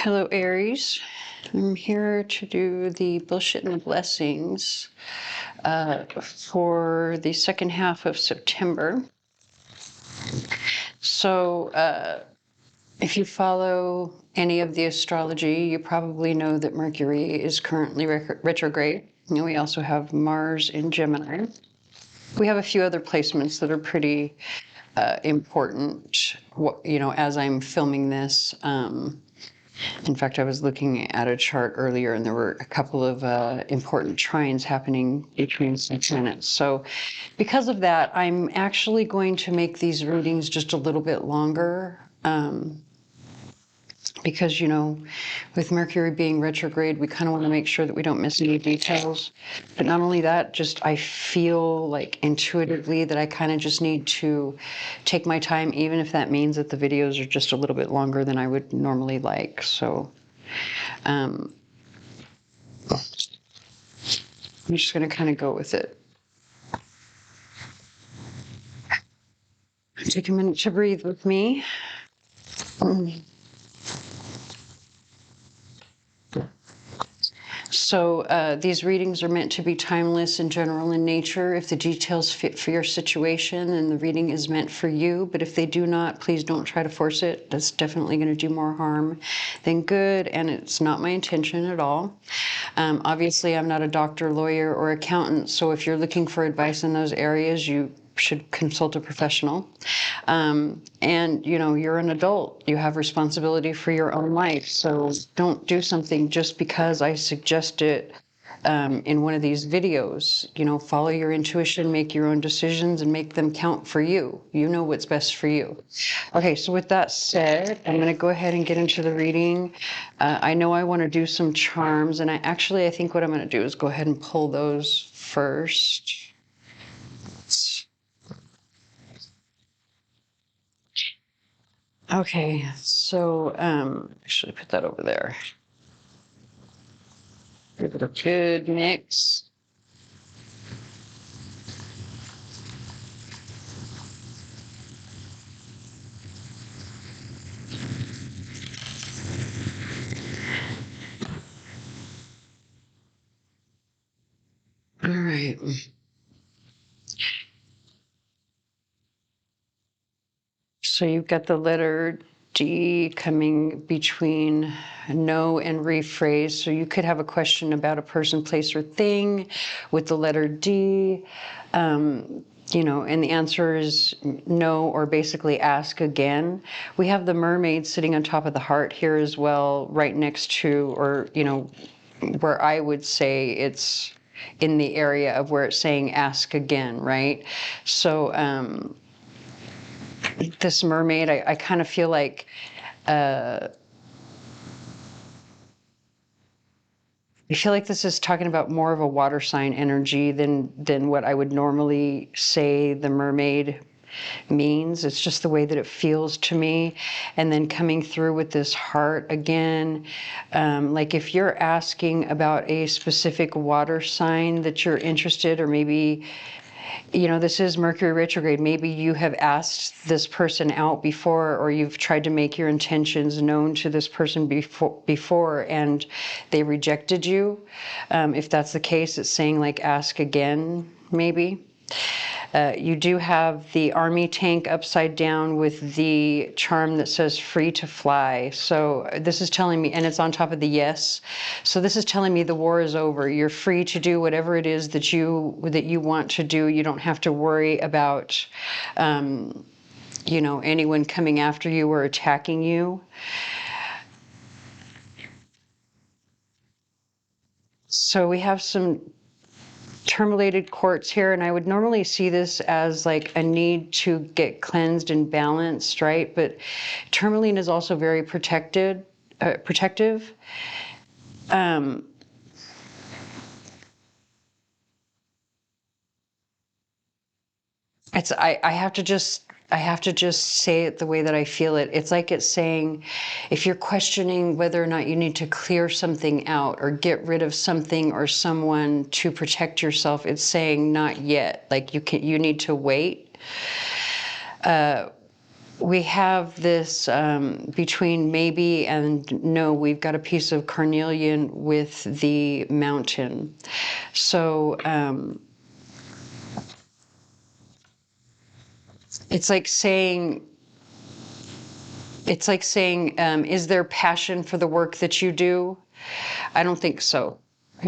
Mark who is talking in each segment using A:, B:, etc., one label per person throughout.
A: Hello, Aries. I'm here to do the bullshit and the blessings for the second half of September. So if you follow any of the astrology, you probably know that Mercury is currently retrograde. And we also have Mars in Gemini. We have a few other placements that are pretty important, as I'm filming this. In fact, I was looking at a chart earlier and there were a couple of important trines happening between some planets. So because of that, I'm actually going to make these readings just a little bit longer. Because, with Mercury being retrograde, we kind of want to make sure that we don't miss any details. But not only that, just I feel like intuitively that I kind of just need to take my time, even if that means that the videos are just a little bit longer than I would normally like. So I'm just going to kind of go with it. Take a minute to breathe with me. So these readings are meant to be timeless and general in nature. If the details fit for your situation, then the reading is meant for you. But if they do not, please don't try to force it. That's definitely going to do more harm than good, and it's not my intention at all. Obviously, I'm not a doctor, lawyer, or accountant, so if you're looking for advice in those areas, you should consult a professional. And you're an adult, you have responsibility for your own life, so don't do something just because I suggest it in one of these videos. Follow your intuition, make your own decisions, and make them count for you. You know what's best for you. Okay, so with that said, I'm going to go ahead and get into the reading. I know I want to do some charms, and I think what I'm going to do is go ahead and pull those first. Okay, so actually put that over there. Give it a good mix. All right. So you've got the letter D coming between know and rephrase. So you could have a question about a person, place, or thing with the letter D. And the answer is no, or basically ask again. We have the mermaid sitting on top of the heart here as well, right next to, or, where I would say it's in the area of where it's saying ask again, right? So, this mermaid, I kind of feel like I feel like this is talking about more of a water sign energy than what I would normally say the mermaid means. It's just the way that it feels to me. And then coming through with this heart again, like if you're asking about a specific water sign that you're interested, or maybe this is Mercury retrograde. Maybe you have asked this person out before, or you've tried to make your intentions known to this person before and they rejected you. If that's the case, it's saying like ask again, maybe. You do have the army tank upside down with the charm that says free to fly. So this is telling me, and it's on top of the yes. So this is telling me the war is over. You're free to do whatever it is that you want to do. You don't have to worry about, anyone coming after you or attacking you. So we have some tourmalated quartz here, and I would normally see this as like a need to get cleansed and balanced, right? But tourmaline is also very protective. I have to just say it the way that I feel it. It's like it's saying, if you're questioning whether or not you need to clear something out or get rid of something or someone to protect yourself, it's saying not yet. Like you need to wait. we have this between maybe and no, we've got a piece of carnelian with the mountain. So it's like saying, is there passion for the work that you do? I don't think so.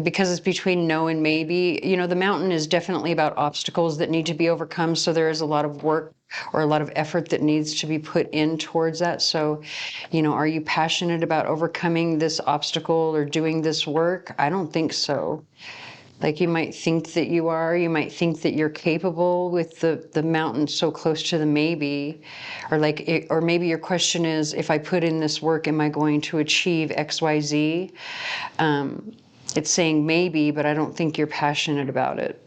A: Because it's between no and maybe. You know, the mountain is definitely about obstacles that need to be overcome. So there is a lot of work or a lot of effort that needs to be put in towards that. So, you know, are you passionate about overcoming this obstacle or doing this work? I don't think so. Like you might think that you are, you might think that you're capable with the mountain so close to the maybe, or like, or maybe your question is, if I put in this work, am I going to achieve X, Y, Z? It's saying maybe, but I don't think you're passionate about it.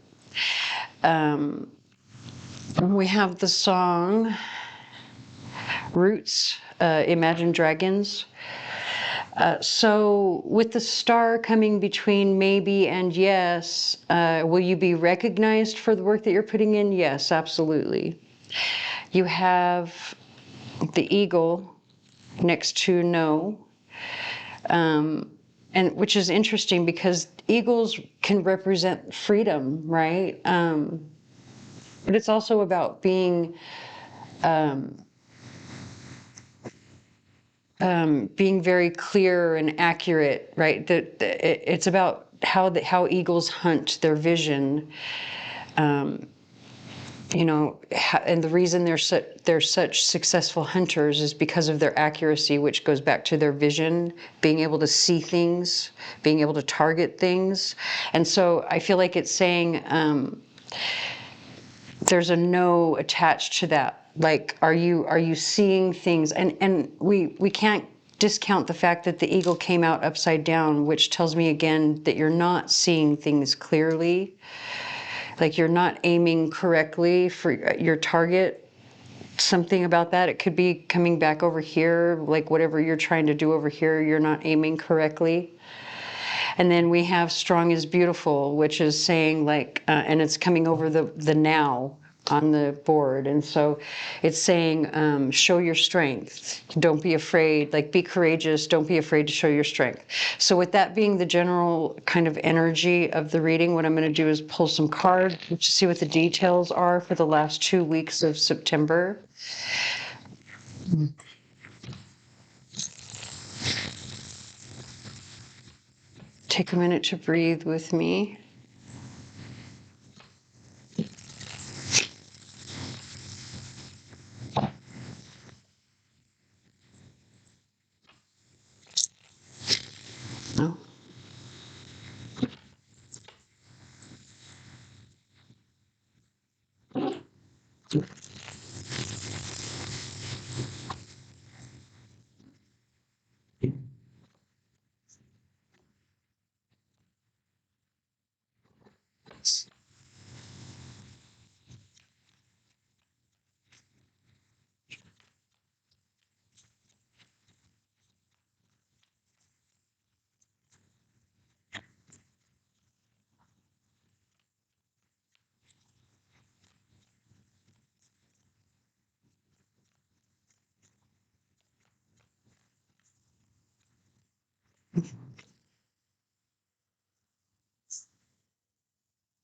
A: We have the song Roots, Imagine Dragons. So with the star coming between maybe and yes, will you be recognized for the work that you're putting in? Yes, absolutely. You have the eagle next to no, and which is interesting because eagles can represent freedom, right? But it's also about being being very clear and accurate, right? It's about how eagles hunt their vision. You know, and the reason they're such successful hunters is because of their accuracy, which goes back to their vision, being able to see things, being able to target things. And so I feel like it's saying there's a no attached to that. Like, are you seeing things? And we can't discount the fact that the eagle came out upside down, which tells me again that you're not seeing things clearly. Like you're not aiming correctly for your target. Something about that. It could be coming back over here, like whatever you're trying to do over here, you're not aiming correctly. And then we have strong is beautiful, which is saying like, and it's coming over the now on the board. And so it's saying, show your strength. Don't be afraid, like be courageous. Don't be afraid to show your strength. So with that being the general kind of energy of the reading, what I'm going to do is pull some cards to see what the details are for the last 2 weeks of September. Take a minute to breathe with me. No.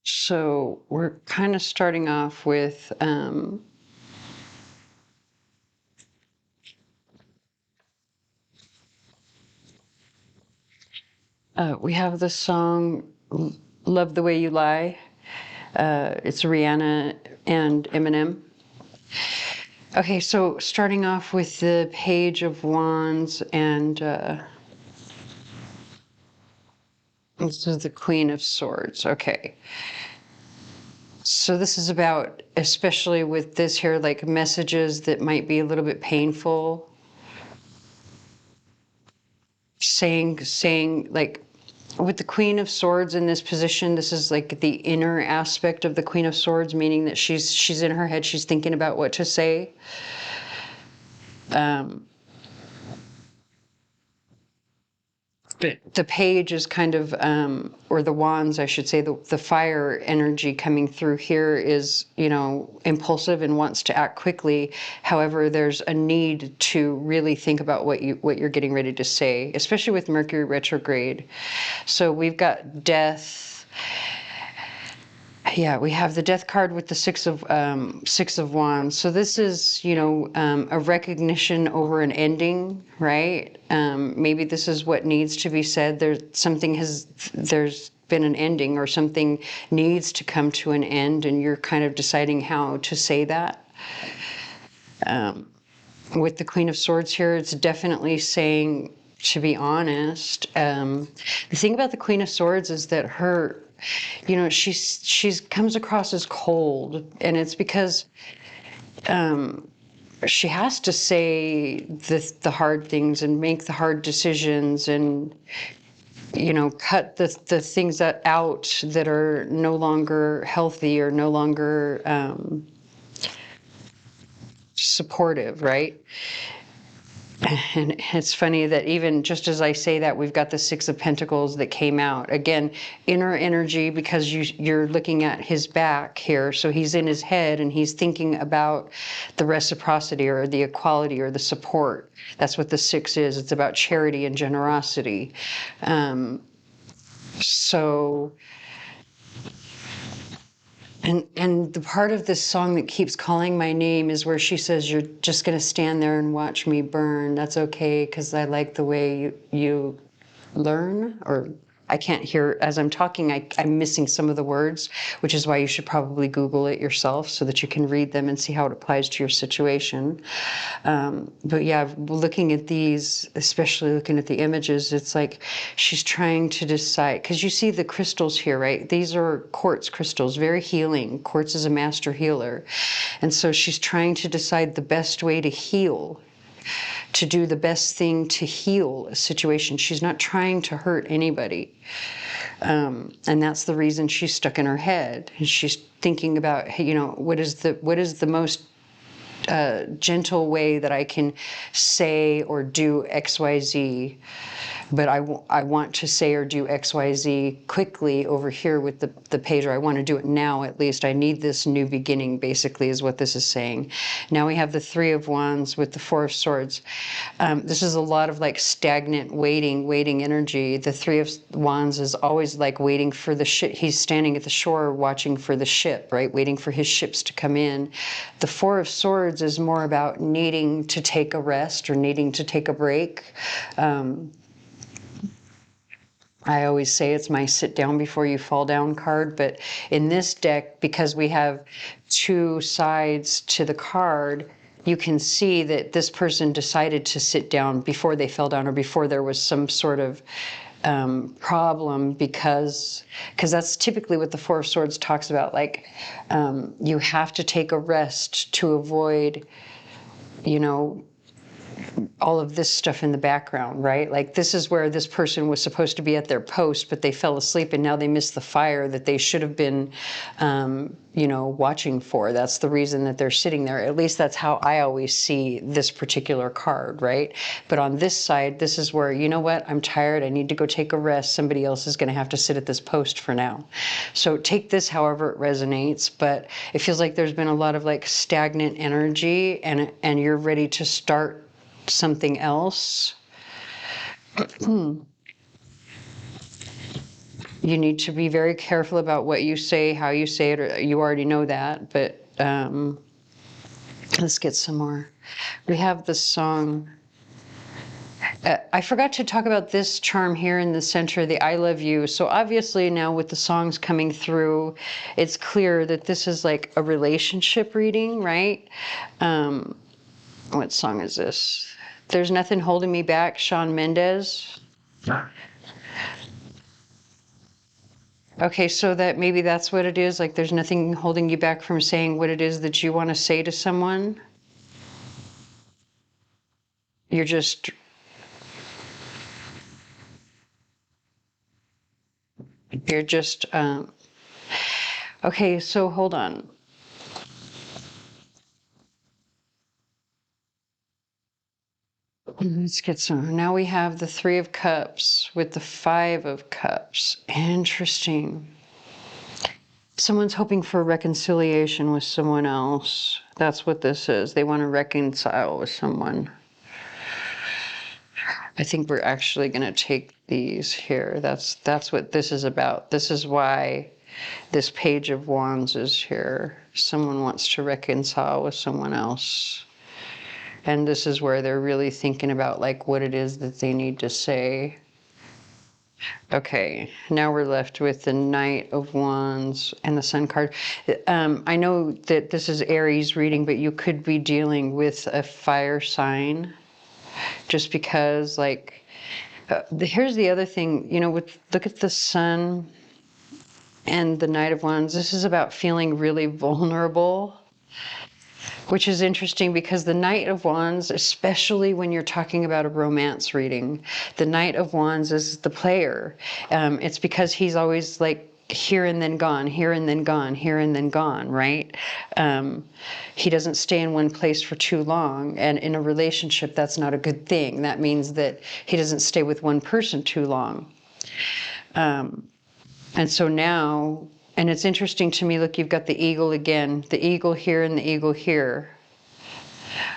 A: So we're kind of starting off with we have the song Love the Way You Lie. It's Rihanna and Eminem. Okay, so starting off with the Page of Wands, and this is the Queen of Swords. Okay. So this is about, especially with this here, like messages that might be a little bit painful. Saying like, with the Queen of Swords in this position, this is like the inner aspect of the Queen of Swords, meaning that she's in her head, she's thinking about what to say. but the page is kind of, or the wands, I should say, the fire energy coming through here is, impulsive and wants to act quickly. However, there's a need to really think about what you're getting ready to say, especially with Mercury retrograde. So we've got death. Yeah, we have the death card with the six of wands. So this is, a recognition over an ending, right? Maybe this is what needs to be said. There's been an ending, or something needs to come to an end, and you're kind of deciding how to say that. With the Queen of Swords here, it's definitely saying, to be honest. The thing about the Queen of Swords is that her, she's comes across as cold, and it's because she has to say the hard things and make the hard decisions, and cut the things out that are no longer healthy or no longer supportive, right? And it's funny that even just as I say that, we've got the Six of Pentacles that came out. Again, inner energy, because you're looking at his back here. So he's in his head and he's thinking about the reciprocity or the equality or the support. That's what the six is. It's about charity and generosity. So... And the part of this song that keeps calling my name is where she says, "You're just going to stand there and watch me burn. That's okay, because I like the way you learn." Or I can't hear, as I'm talking, I'm missing some of the words, which is why you should probably Google it yourself so that you can read them and see how it applies to your situation. But yeah, looking at these, especially looking at the images, it's like she's trying to decide, because you see the crystals here, right? These are quartz crystals, very healing. Quartz is a master healer. And so she's trying to decide the best way to heal, to do the best thing to heal a situation. She's not trying to hurt anybody. And that's the reason she's stuck in her head. And she's thinking about, what is the most gentle way that I can say or do XYZ, but I want to say or do XYZ quickly over here with the page, or I want to do it now at least. I need this new beginning, basically, is what this is saying. Now we have the Three of Wands with the Four of Swords. This is a lot of like stagnant waiting energy. The Three of Wands is always like waiting for the ship. He's standing at the shore watching for the ship, right? Waiting for his ships to come in. The Four of Swords is more about needing to take a rest or needing to take a break. I always say it's my sit down before you fall down card, but in this deck, because we have two sides to the card, you can see that this person decided to sit down before they fell down, or before there was some sort of problem, because that's typically what the Four of Swords talks about. Like, you have to take a rest to avoid, all of this stuff in the background, right? Like, this is where this person was supposed to be at their post, but they fell asleep and now they missed the fire that they should have been, watching for. That's the reason that they're sitting there. At least that's how I always see this particular card, right? But on this side, this is where, you know what? I'm tired. I need to go take a rest. Somebody else is going to have to sit at this post for now. So take this however it resonates, but it feels like there's been a lot of like stagnant energy, and you're ready to start something else. You need to be very careful about what you say, how you say it, or you already know that, but let's get some more. We have the song. I forgot to talk about this charm here in the center, the I love you. So obviously now with the songs coming through, it's clear that this is like a relationship reading, right? What song is this? There's Nothing Holding Me Back, Shawn Mendes. Okay, so that maybe that's what it is. Like, there's nothing holding you back from saying what it is that you want to say to someone. You're just... Okay, so hold on. Let's get some. Now we have the Three of Cups with the Five of Cups. Interesting. Someone's hoping for reconciliation with someone else. That's what this is. They want to reconcile with someone. I think we're actually going to take these here. That's what this is about. This is why this Page of Wands is here. Someone wants to reconcile with someone else. And this is where they're really thinking about like what it is that they need to say. Okay, now we're left with the Knight of Wands and the Sun card. I know that this is Aries reading, but you could be dealing with a fire sign just because like, here's the other thing, you know, look at the Sun and the Knight of Wands. This is about feeling really vulnerable. Which is interesting because the Knight of Wands, especially when you're talking about a romance reading, the Knight of Wands is the player. It's because he's always like here and then gone, here and then gone, here and then gone, right? He doesn't stay in one place for too long. And in a relationship, that's not a good thing. That means that he doesn't stay with one person too long. And so now... And it's interesting to me, look, you've got the eagle again, the eagle here and the eagle here.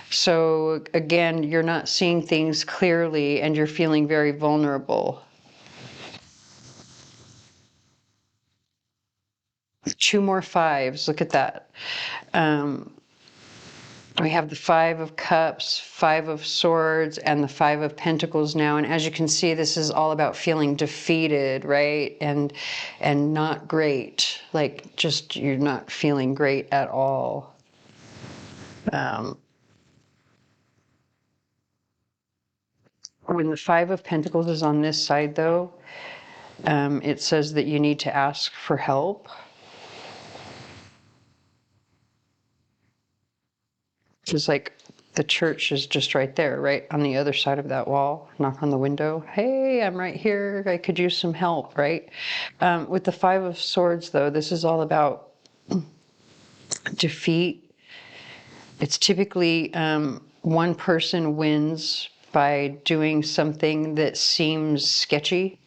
A: So again, you're not seeing things clearly and you're feeling very vulnerable. Two more fives, look at that. We have the Five of Cups, Five of Swords, and the Five of Pentacles now. And as you can see, this is all about feeling defeated, right? And not great. Like, just you're not feeling great at all. When the Five of Pentacles is on this side, though, it says that you need to ask for help. It's like the church is just right there, right on the other side of that wall. Knock on the window. Hey, I'm right here. I could use some help, right? With the Five of Swords, though, this is all about defeat. It's typically one person wins by doing something that seems sketchy.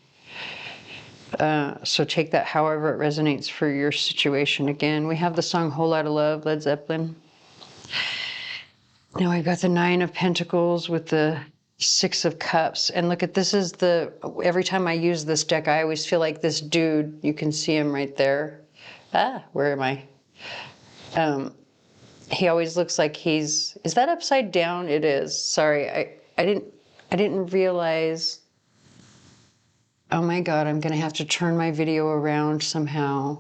A: So take that however it resonates for your situation. Again, we have the song Whole Lotta Love, Led Zeppelin. Now I got the Nine of Pentacles with the Six of Cups. And look at this is every time I use this deck, I always feel like this dude, you can see him right there. Where am I? He always looks like is that upside down? It is. Sorry, I didn't realize. Oh my God, I'm gonna have to turn my video around somehow.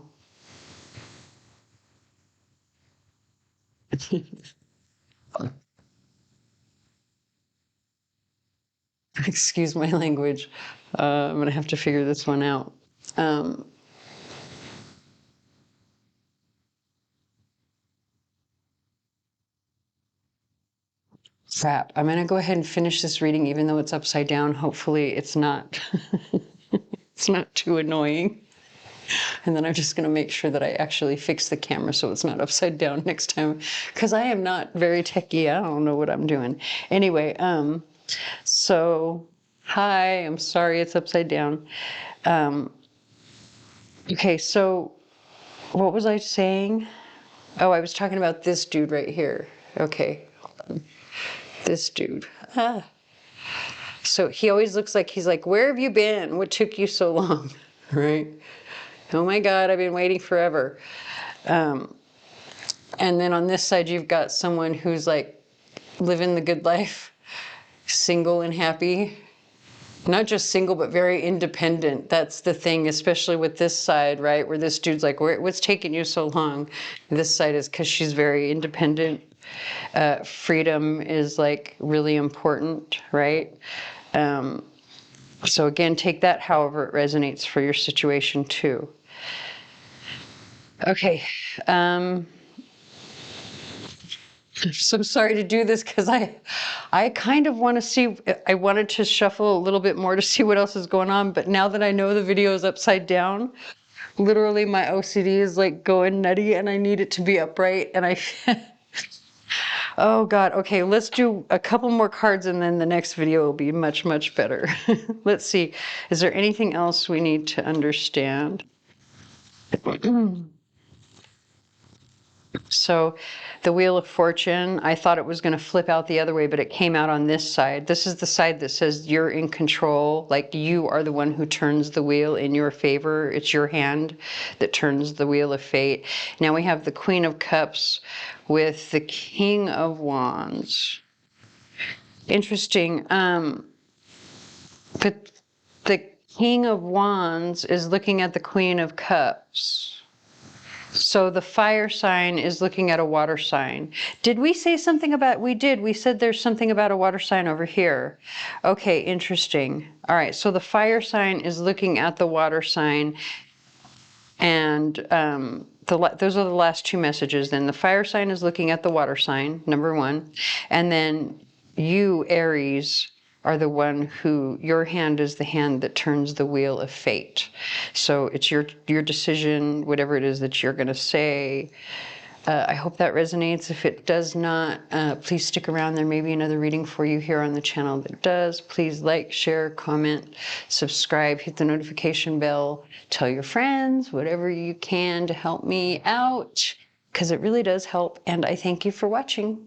A: Excuse my language. I'm gonna have to figure this one out. Crap. I'm gonna go ahead and finish this reading even though it's upside down. Hopefully it's not it's not too annoying. And then I'm just gonna make sure that I actually fix the camera so it's not upside down next time. Because I am not very techie. I don't know what I'm doing. Anyway, so hi, I'm sorry it's upside down. Okay, so what was I saying? Oh, I was talking about this dude right here. Okay. This dude. So he always looks like he's like, where have you been? What took you so long? Right? Oh my God, I've been waiting forever. And then on this side, you've got someone who's like living the good life, single and happy. Not just single, but very independent. That's the thing, especially with this side, right? Where this dude's like, what's taking you so long? This side is because she's very independent. Freedom is like really important, right? So again, take that however it resonates for your situation too. Okay. I'm so sorry to do this because I kind of want to see, I wanted to shuffle a little bit more to see what else is going on, but now that I know the video is upside down, literally my OCD is like going nutty and I need it to be upright and Oh God. Okay, let's do a couple more cards and then the next video will be much, much better. Let's see. Is there anything else we need to understand? So the Wheel of Fortune, I thought it was going to flip out the other way, but it came out on this side. This is the side that says you're in control, like you are the one who turns the wheel in your favor. It's your hand that turns the wheel of fate. Now we have the Queen of Cups with the King of Wands. Interesting. But the King of Wands is looking at the Queen of Cups. So the fire sign is looking at a water sign. Did we say something about, we did, we said there's something about a water sign over here. Okay, interesting. All right, so the fire sign is looking at the water sign, and those are the last two messages. Then the fire sign is looking at the water sign, number one, and then you, Aries, are the one who, your hand is the hand that turns the wheel of fate. So it's your decision, whatever it is that you're going to say. I hope that resonates. If it does not, please stick around. There may be another reading for you here on the channel that does. Please like, share, comment, subscribe, hit the notification bell, tell your friends, whatever you can to help me out, because it really does help. And I thank you for watching.